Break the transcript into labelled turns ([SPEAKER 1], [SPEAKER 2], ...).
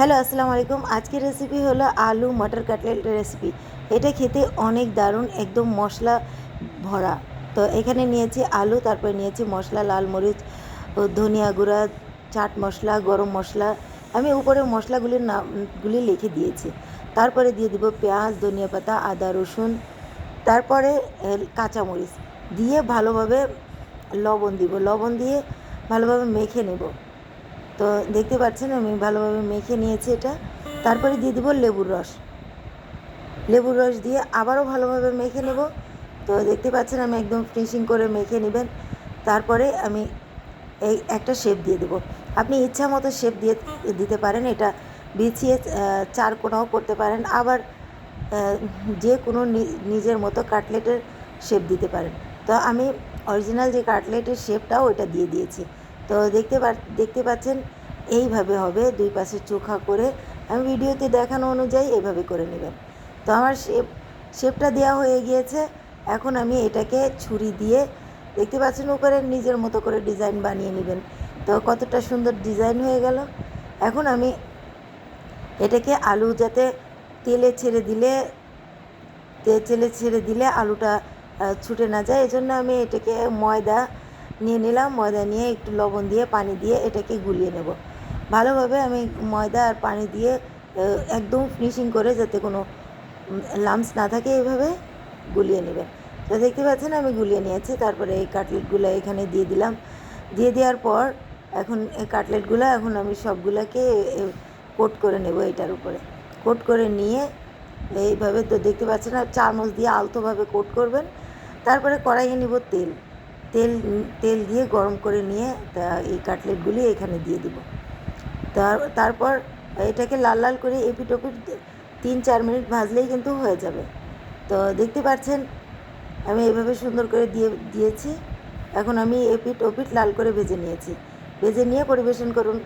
[SPEAKER 1] Hello, আসসালামু আলাইকুম। আজকের রেসিপি হলো আলু মটর কাটলেট রেসিপি। এটা খেতে অনেক দারুণ, একদম মশলা ভরা। তো এখানে নিয়েছি আলু, তারপরে নিয়েছি মশলা, লাল মরিচ ও ধনিয়া গুঁড়া, চাট মশলা, গরম মশলা। আমি উপরে মশলাগুলির নামগুলি লিখে দিয়েছি। তারপরে দিয়ে দিব পেঁয়াজ, ধনিয়া পাতা, আদা, রসুন, তারপরে কাঁচামরিচ দিয়ে ভালোভাবে লবণ দিব। লবণ দিয়ে ভালোভাবে মেখে নেব। তো দেখতে পাচ্ছেন আমি ভালোভাবে মেখে নিয়েছি এটা। তারপরে দিয়ে দেবো লেবুর রস। লেবুর রস দিয়ে আবারও ভালোভাবে মেখে নেব। তো দেখতে পাচ্ছেন আমি একদম ফিনিশিং করে মেখে নেবেন। তারপরে আমি এই একটা শেপ দিয়ে দেবো। আপনি ইচ্ছা মতো শেপ দিয়ে দিতে পারেন। এটা বিছিয়ে চার কোণাও করতে পারেন, আবার যে কোনো নিজের মতো কাটলেটের শেপ দিতে পারেন। তো আমি অরিজিনাল যে কাটলেটের শেপটাও ওইটা দিয়ে দিয়েছি। তো দেখতে পাচ্ছেন এইভাবে হবে, দুই পাশে চোখা করে। আমি ভিডিওতে দেখানো অনুযায়ী এইভাবে করে নেবেন। তো আমার শেপটা দেওয়া হয়ে গিয়েছে। এখন আমি এটাকে ছুরি দিয়ে, দেখতে পাচ্ছেন উপরে নিজের মতো করে ডিজাইন বানিয়ে নেবেন। তো কতটা সুন্দর ডিজাইন হয়ে গেল। এখন আমি এটাকে আলু যাতে তেলে ছেড়ে দিলে আলুটা ছুটে না যায়, এজন্য আমি এটাকে ময়দা নিয়ে নিলাম। ময়দা নিয়ে একটু লবণ দিয়ে পানি দিয়ে এটাকে গুলিয়ে নেব ভালোভাবে। আমি ময়দা আর পানি দিয়ে একদম ফিনিশিং করে, যাতে কোনো লাম্পস না থাকে, এইভাবে গুলিয়ে নেবেন। তো দেখতে পাচ্ছেন আমি গুলিয়ে নিয়েছি। তারপরে এই কাটলেটগুলো এখানে দিয়ে দিলাম। দিয়ে দেওয়ার পর এখন এই কাটলেটগুলো এখন আমি সবগুলোকে কোট করে নেব এটার উপরে। কোট করে নিয়ে এইভাবে, তো দেখতে পাচ্ছেন, আর চামচ দিয়ে আলতোভাবে কোট করবেন। তারপরে কড়াইয়ে নিব তেল। তেল দিয়ে গরম করে নিয়ে এই কাটলেটগুলি এখানে দিয়ে দিব। তারপর এটাকে লাল লাল করে এপিট ওপিট 3-4 মিনিট ভাজলেই কিন্তু হয়ে যাবে। তো দেখতে পাচ্ছেন আমি এইভাবে সুন্দর করে দিয়েছি। এখন আমি এপিট ওপিট লাল করে ভেজে নিয়েছি। ভেজে নিয়ে পরিবেশন করুন।